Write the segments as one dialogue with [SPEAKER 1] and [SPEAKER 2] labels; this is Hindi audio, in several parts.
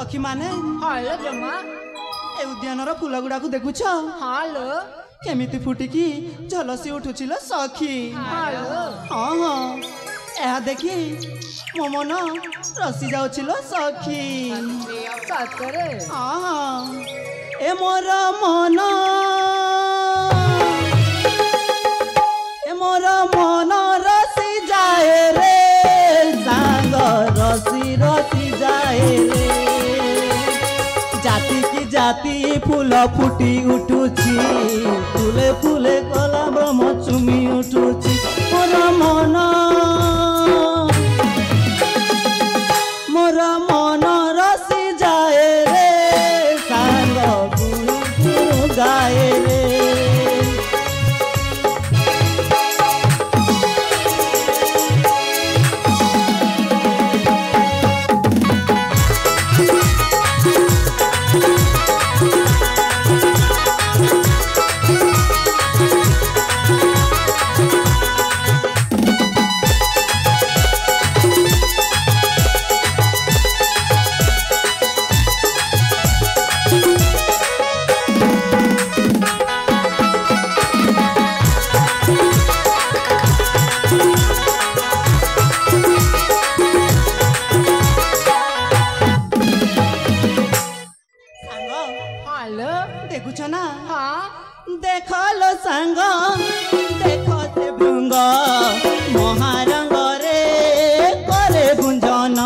[SPEAKER 1] सखी माने
[SPEAKER 2] हालो जमा
[SPEAKER 1] ए उद्यानर फूल गुड़ा को देखुछ
[SPEAKER 2] हालो
[SPEAKER 1] केमिति फुटिकी झलसी उठुचिल सखी
[SPEAKER 2] हालो
[SPEAKER 1] हाँ हाँ यह देखी मो मन रसी जाउचिल सखी
[SPEAKER 2] सतरे
[SPEAKER 1] हाँ हाँ ए मोर मन रसी जाए रे सांग रसी रसी जाए रे जाति की जाति फूल फुटी उठुची फूले फूले कलाम चुमी उठुची मोर मन रसी जाए रे सांग गुरु गाए रे देखुछ ना
[SPEAKER 2] हाँ
[SPEAKER 1] देखल सांग देख से भृंग महारंग रे करे गुंजन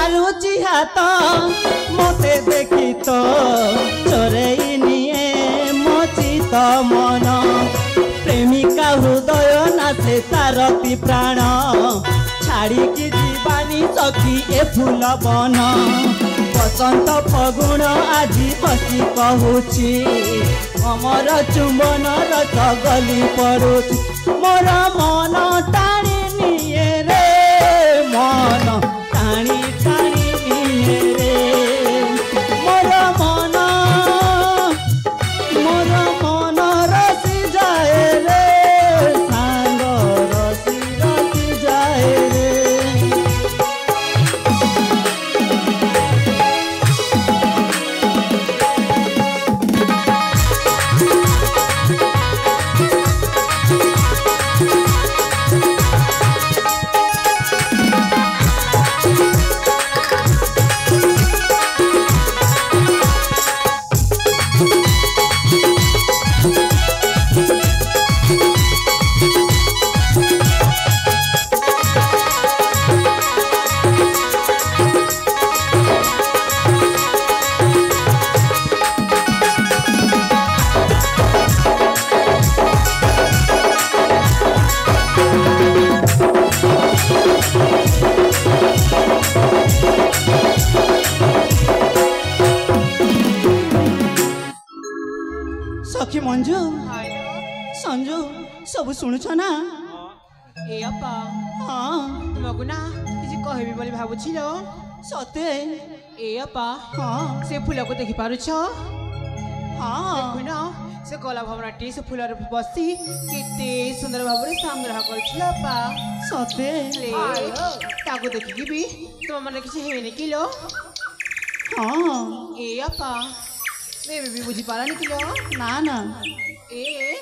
[SPEAKER 1] आलुची हाथ मते देखी तो चोरई निए मचित मन प्रेमिका हृदय नाचे तारती प्राण छाड़ी की जीवानी सखी ए फूल बन बसंत फगुण आजी हसी कहूची अमर चुंबन रस गली पड़ुची मोर मन टाणी निए रे मन टाणी टाणी निए रे मोर मन रसी जाए रे सांग रसी रसी जाए रे सखी मंजू संजू सब शुणुछ ना
[SPEAKER 2] ए अपा
[SPEAKER 1] हाँ
[SPEAKER 2] तुमको ना किसी कहबी बोली भाबुछिलो
[SPEAKER 1] सते
[SPEAKER 2] ए अपा
[SPEAKER 1] हाँ
[SPEAKER 2] से फूल को देखि पारुछ
[SPEAKER 1] हाँ
[SPEAKER 2] देखुन से कला भवनटी से फूल बसी केते सुंदर भाव संग्रह करछिल अपा
[SPEAKER 1] सते
[SPEAKER 2] ताको देखि भी तुम मन किसी हेनी किलो
[SPEAKER 1] हाँ
[SPEAKER 2] ए अपा मैं भी बुझी पारानी किलो
[SPEAKER 1] ना ना
[SPEAKER 2] ए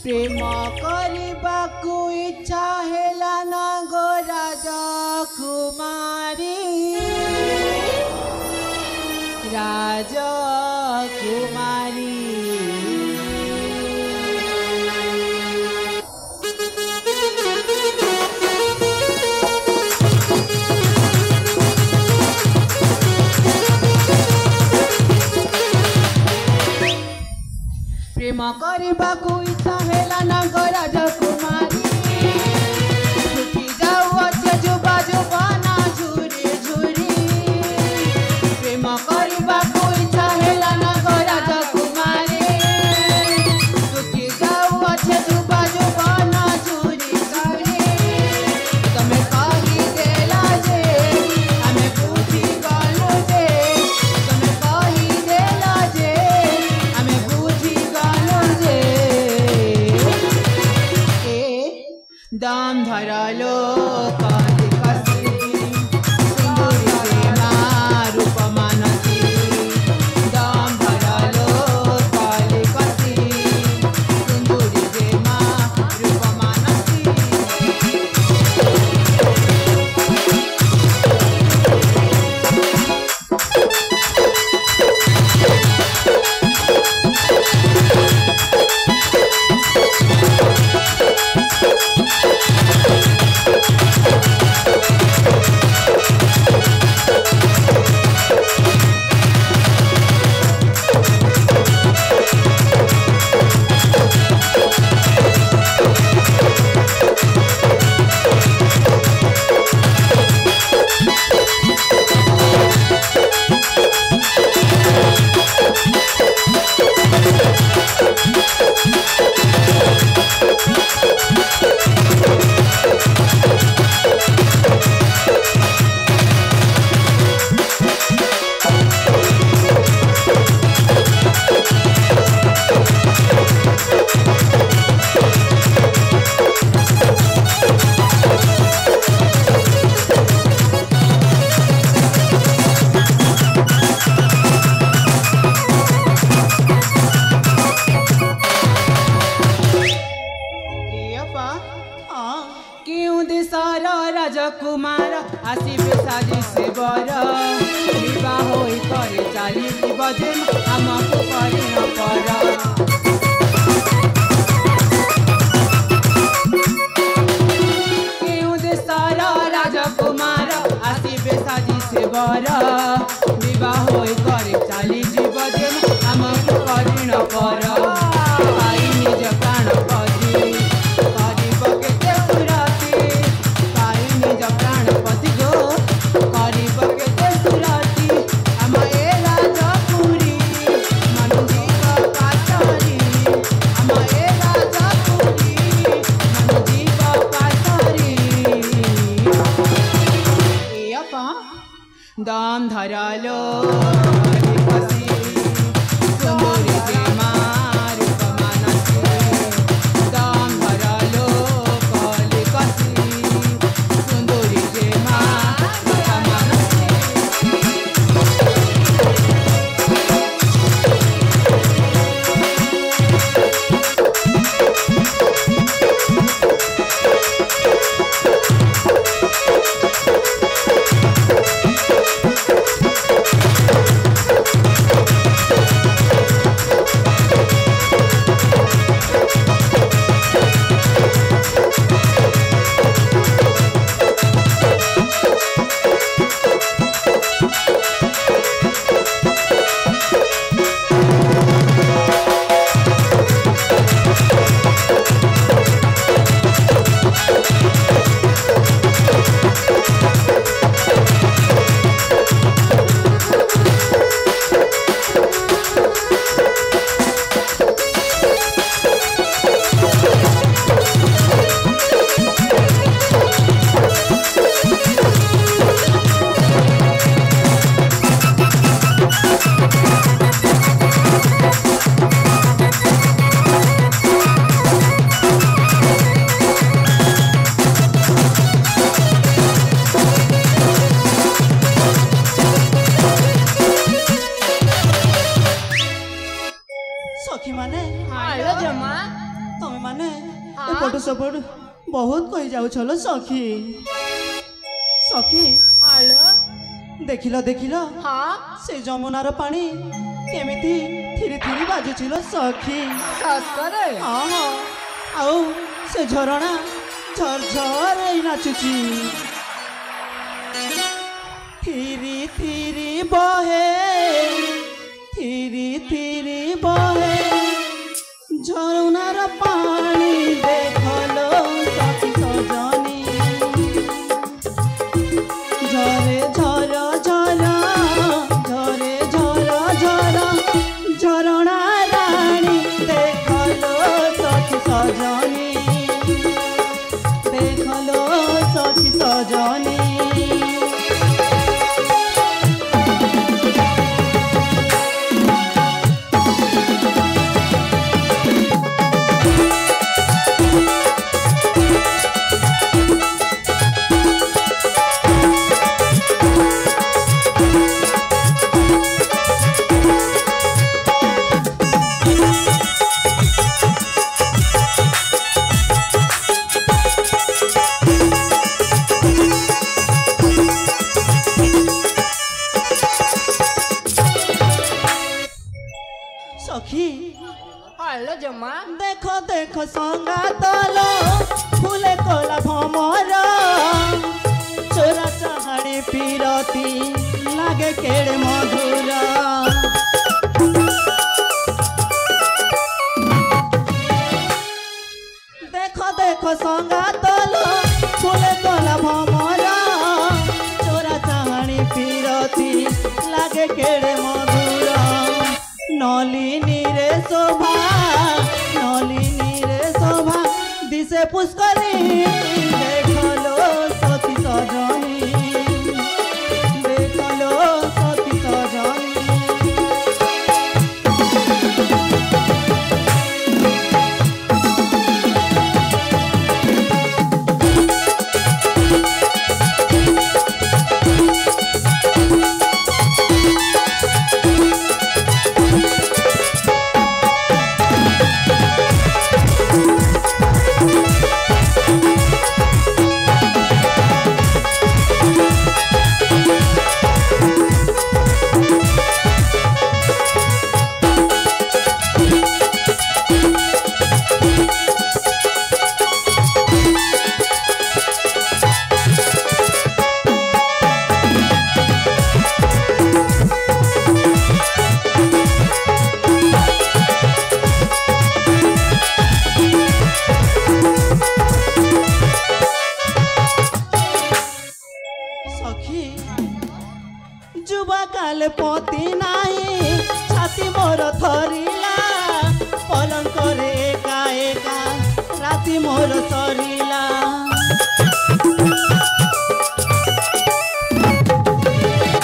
[SPEAKER 2] प्रेम करबाकू इच्छा हेला ना गो राजा कुमारी राजा कुमारी प्रेम करबाकू इच्छा हेला ना गो राजा कुमारी छुटी जाऊ अच्छे जुबा जुबाना झुरी झुरी प्रेम करबाकू इच्छा हेला ना गो राजा कुमारी छुटी जाऊ अच्छे जुबा जुबाना झुरी झुरी तमे कही देला जे हमें बुझी गलो जे तमे कही देला जे हमें बुझी गलो जे दाम धरालो काली कसी सुंदरी प्रेमा रूप मानसी दाम धरालो काली कसी सुंदरी प्रेमा रूप मानसी क्यों देशर राजकुमार आसिबे साजी से बर विवाह होई करे चाली बजे हमको करे न पर क्यों देशर राजकुमार आसिबे साजी से बर विवाह होई करे चाली बजे हमको करे न पर आई निज प्राण पजी दाम धरालो कसी सुंदरी प्रेमा रूप मानसी दाम धरालो काली कसी सुंदरी प्रेमा रूप मानसी
[SPEAKER 1] सखी माने
[SPEAKER 2] हेलो जमा
[SPEAKER 1] तमे माने एपट सेपट बहुत कही जाऊ छलो सखी सखी
[SPEAKER 2] हेलो
[SPEAKER 1] देखिल देखिल
[SPEAKER 2] हाँ
[SPEAKER 1] से जमुनार पानी केमिति थिरी थिरी बाजुचिल सखी
[SPEAKER 2] सतरे
[SPEAKER 1] हाँ हाँ आउ से झरणा झरझर नाचुची थिरी थिरी बहे थिरी थिरी बहे झरनार पानी देखलो सखी सजनी झरे झर झर झरे झर झर झरणा रानी देखलो सखी सजनी देखलो सखी सजनी
[SPEAKER 2] হ্যালো জমা
[SPEAKER 1] দেখো দেখো সঙ্গাতল ফুলে কলা ভমর চোরা চাহাড়ি পিরতি লাগে কেড়ে মধুর দেখো দেখো সঙ্গাতল ফুলে কলা ভমর চোরা চাহাড়ি পিরতি লাগে কেড়ে মধুর নলিনী রে শোভা নলিনী রে শোভা দিশে পুষ্করী দেখলো সতী সজনী দেখলো সতী সজনী কালে পতি নাই ছাতি মোর থরিলা পলঙ্করে একা একা রাতি মোর সরিলা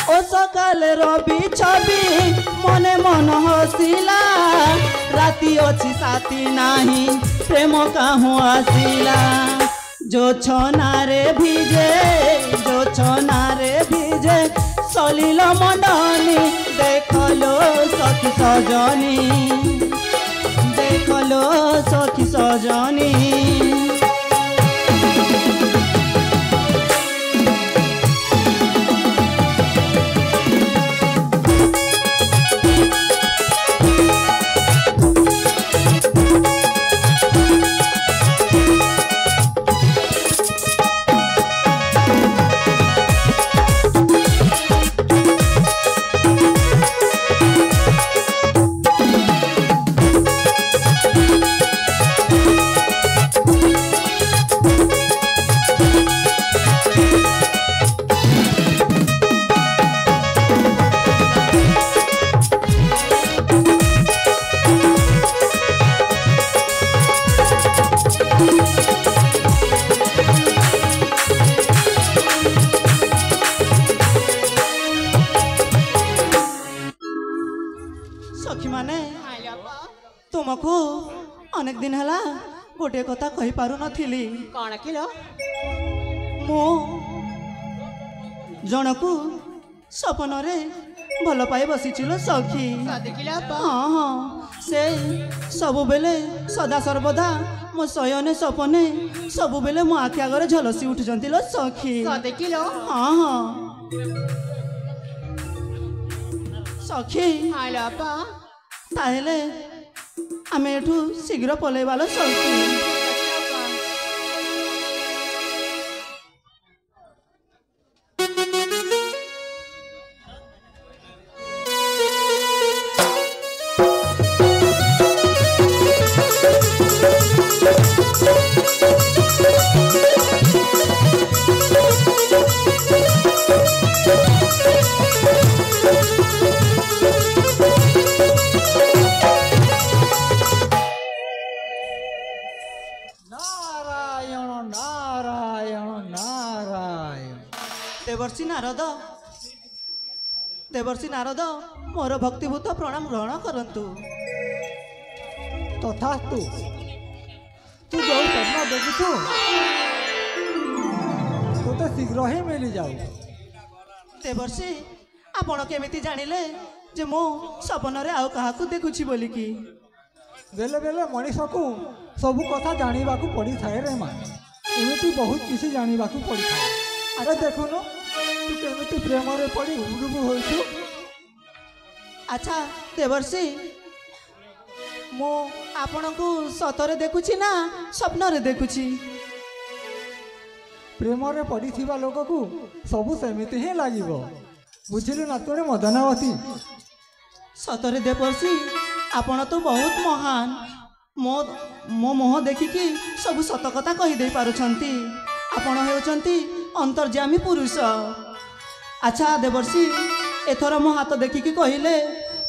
[SPEAKER 1] ও সকালে রবি ছবি মনে মন হসিলা রাতি অছি সাথী নাহি প্রেম কাহু আসিলা জোছনারে ভিজে জোছনারে ভিজে সলিল মন্ডনী দেখলো সখী সজনী দেখলো সখী সজনী सखी माने तुमको अनेक दिन हला गोटे कथा कहि पारु नथिली
[SPEAKER 2] कौन किलो
[SPEAKER 1] मो जनकु सपन रे भल पाई बसीचिलो सखी
[SPEAKER 2] देखिला
[SPEAKER 1] हाँ हाँ से सबु बेले सदा सर्वदा मो शयने सपने सबु बेले मो आखि आगरे झलसी उठुचंती लो सखी
[SPEAKER 2] देखिलो
[SPEAKER 1] हाँ हाँ सखी ताहेले आमे एठू शीघ्र पलैबालो सखी देवर्षि नारद मोर भक्तिभूत प्रणाम ग्रहण करंतु
[SPEAKER 3] तथास्तु तू जो स्वप्न देखु तो शीघ्र ही मिली जाऊ
[SPEAKER 1] देवर्षि आपण केमिति जानिले जे मो सपन रे आउ काहाकू देखुछि बोली की
[SPEAKER 3] बेले बेले मनीष को सब कथा जानिबा को पड़ी थाए रे मां एमिति बहुत किसी जानिबा को पड़ी थाए अरे देखुनो तू केमिति प्रेम रे पड़ी उडुबु होइछु
[SPEAKER 1] अच्छा देवर्षि
[SPEAKER 3] ମୁଁ
[SPEAKER 1] ଆପଣଙ୍କୁ ସତରେ ଦେଖୁଛି ନା ସ୍ୱପ୍ନରେ ଦେଖୁଛି?
[SPEAKER 3] ପ୍ରେମରେ ପଡ଼ିଥିବା ଲୋକକୁ ସବୁ ସେମିତି ହିଁ ଲାଗିବ। ବୁଝିଲୁ ନା ତୁଣେ ମଦନାବତୀ?
[SPEAKER 1] ସତରେ ଦେବର୍ଷି ଆପଣ ତ ବହୁତ ମହାନ। ମୋ ମୁହଁ ଦେଖିକି ସବୁ ସତ କଥା କହିଦେଇ ପାରୁଛନ୍ତି। ଆପଣ ହେଉଛନ୍ତି ଅନ୍ତର୍ଯାମୀ ପୁରୁଷ। ଆଚ୍ଛା ଦେବର୍ଷି, ଏଥର ମୋ ହାତ ଦେଖିକି କହିଲେ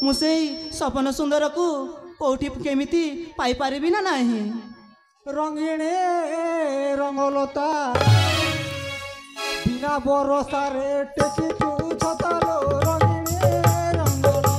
[SPEAKER 1] ମୁଁ ସେଇ ସପନ ସୁନ୍ଦରକୁ କେଉଁଠି କେମିତି ପାଇପାରିବି ନା ନାହିଁ?
[SPEAKER 3] ରଙ୍ଗିଣୀ ରଙ୍ଗଲତା ବିନା ବରସାରେ ଟେକିଛୁ ଛତାଲୋ ରଙ୍ଗିଣୀ ରଙ୍ଗଲତା।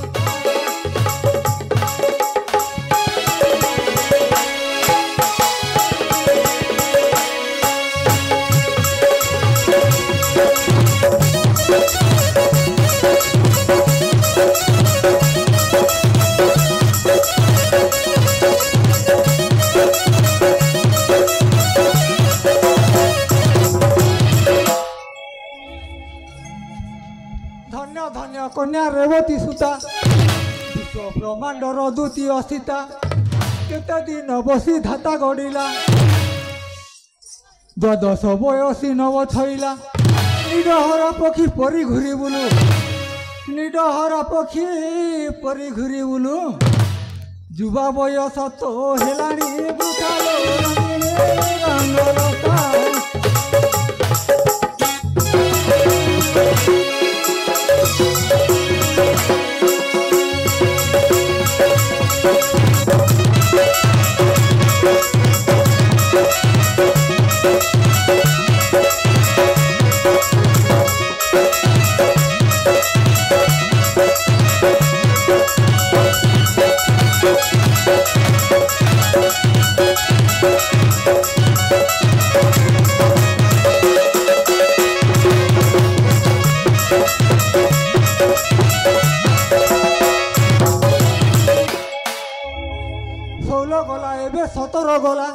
[SPEAKER 3] ଧନ୍ୟ ଧନ୍ୟ କନ୍ୟା ରେବତୀ ସୁତା, ବିଶ୍ୱ ବ୍ରହ୍ମାଣ୍ଡର ଦ୍ୱିତୀୟ ସୀତା। କେତେ ଦିନ ବସି ଧାତା ଗଡ଼ିଲା, ଦ୍ୱାଦଶ ବୟସୀ ନବ ଛଇଲା। ନିଡ଼ହର ପକ୍ଷୀ ପରି ଘୁରି ବୁଲୁ, ନିଡ଼ହର ପକ୍ଷୀ ପରି ଘୁରି ବୁଲୁ। ଯୁବା ବୟସ ତ ହେଲାଣି ବୃଥାଲୋ ରଙ୍ଗିଣୀ ରଙ୍ଗଲତା। ଗଲା ଏବେ 17 ଗଲା,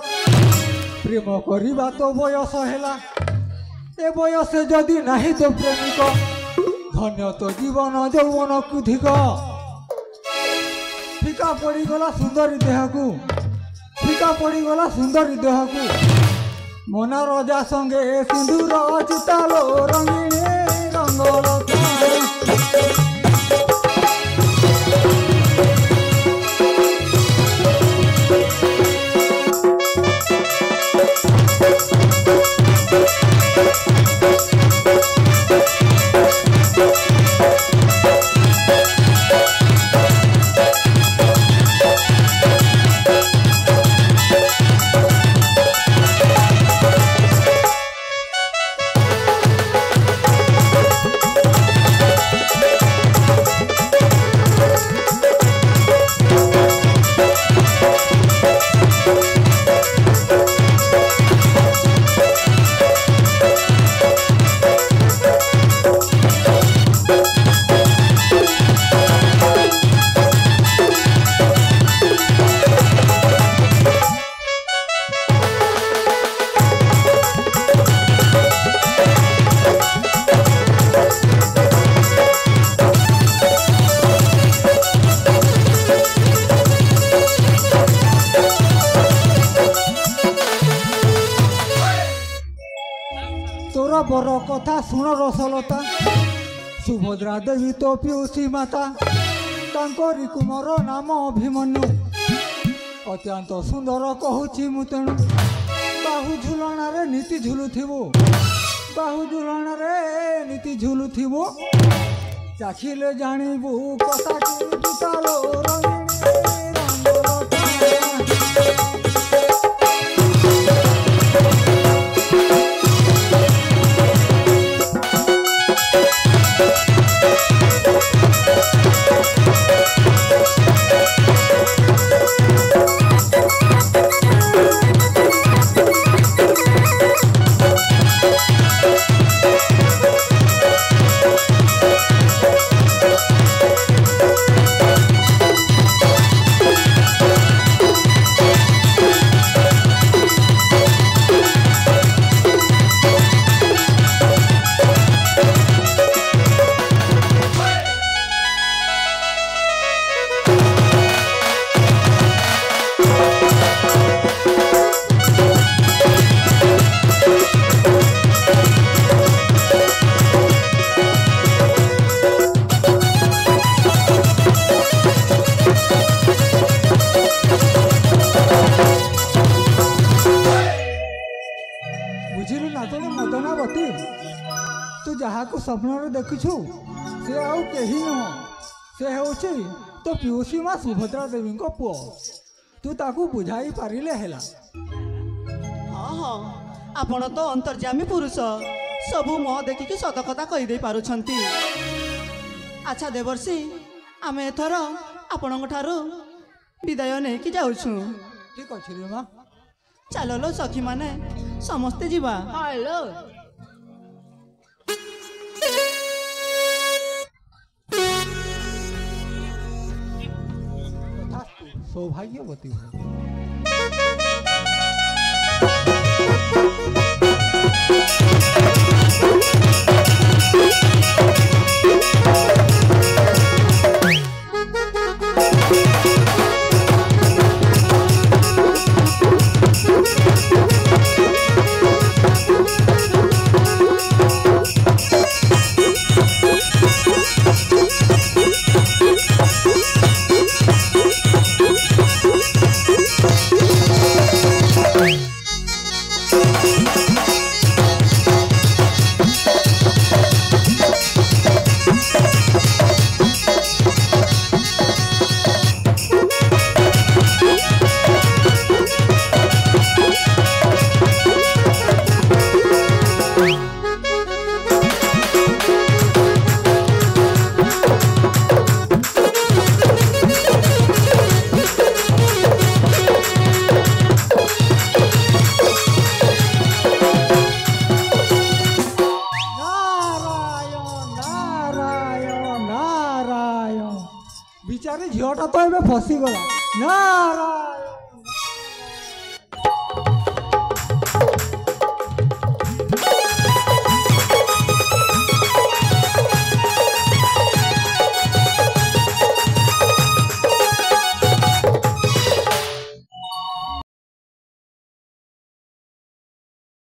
[SPEAKER 3] ପ୍ରେମ କରିବା ତ ବୟସ ହେଲା। ଏ ବୟସେ ଯଦି ନାହିଁ ତ ପ୍ରେମିକ, ଧନ୍ୟ ତ ଜୀବନ ଯୌବନ କୁଧିକ। ଫିକା ପଡ଼ିଗଲା ସୁନ୍ଦରୀ ଦେହକୁ, ଫିକା ପଡ଼ିଗଲା ସୁନ୍ଦରୀ ଦେହକୁ। ମନା ରଜା ସଙ୍ଗେ ସିନ୍ଦୁର ଚିତାଲୋ ରଙ୍ଗିଣୀ ରଙ୍ଗଲତା। ତୋର ବର କଥା ଶୁଣ ରସଲତା, ସୁଭଦ୍ରା ଦେବୀ ତ ପିଉସୀ ମାତା। ତାଙ୍କରି କୁମର ନାମ ଅଭିମନ୍ୟୁ, ଅତ୍ୟନ୍ତ ସୁନ୍ଦର କହୁଛି ମୁଁ ତେଣୁ। ବାହୁ ଝୁଲଣାରେ ନୀତି ଝୁଲୁଥିବୁ, ବାହୁ ଝୁଲଣାରେ ନୀତି ଝୁଲୁଥିବୁ। ଚାଖିଲେ ଜାଣିବୁ କଥା କି ବିତାଲୋ ରଙ୍ଗିଣୀ ରଙ୍ଗଲତା। ଯାହାକୁ ସ୍ୱପ୍ନରେ ଦେଖୁଛୁ ସେ ଆଉ କେହି ନୁହଁ, ସେ ହେଉଛି ତୋ ପିଉସୀ ମା ସୁଭଦ୍ରା ଦେବୀଙ୍କ ପୁଅ। ତୁ ତାକୁ ବୁଝାଇ ପାରିଲେ ହେଲା।
[SPEAKER 1] ହଁ ହଁ, ଆପଣ ତ ଅନ୍ତର୍ଯାମୀ ପୁରୁଷ, ସବୁ ମୁହଁ ଦେଖିକି ସତ କଥା କହିଦେଇ ପାରୁଛନ୍ତି। ଆଚ୍ଛା ଦେବର୍ଷି, ଆମେ ଏଥର ଆପଣଙ୍କ ଠାରୁ ବିଦାୟ ନେଇକି ଯାଉଛୁ।
[SPEAKER 3] ଠିକ୍ ଅଛି ରେ ମା।
[SPEAKER 1] ଚାଲ ଲୋ ସଖୀମାନେ, ସମସ୍ତେ ଯିବା।
[SPEAKER 2] ହ୍ୟାଲୋ।
[SPEAKER 3] ସୌଭାଗ୍ୟବତୀ ଭବ। ବିଚାରି ଝିଅଟା ତ ଏବେ ଫସିଗଲା। ନାରାୟଣ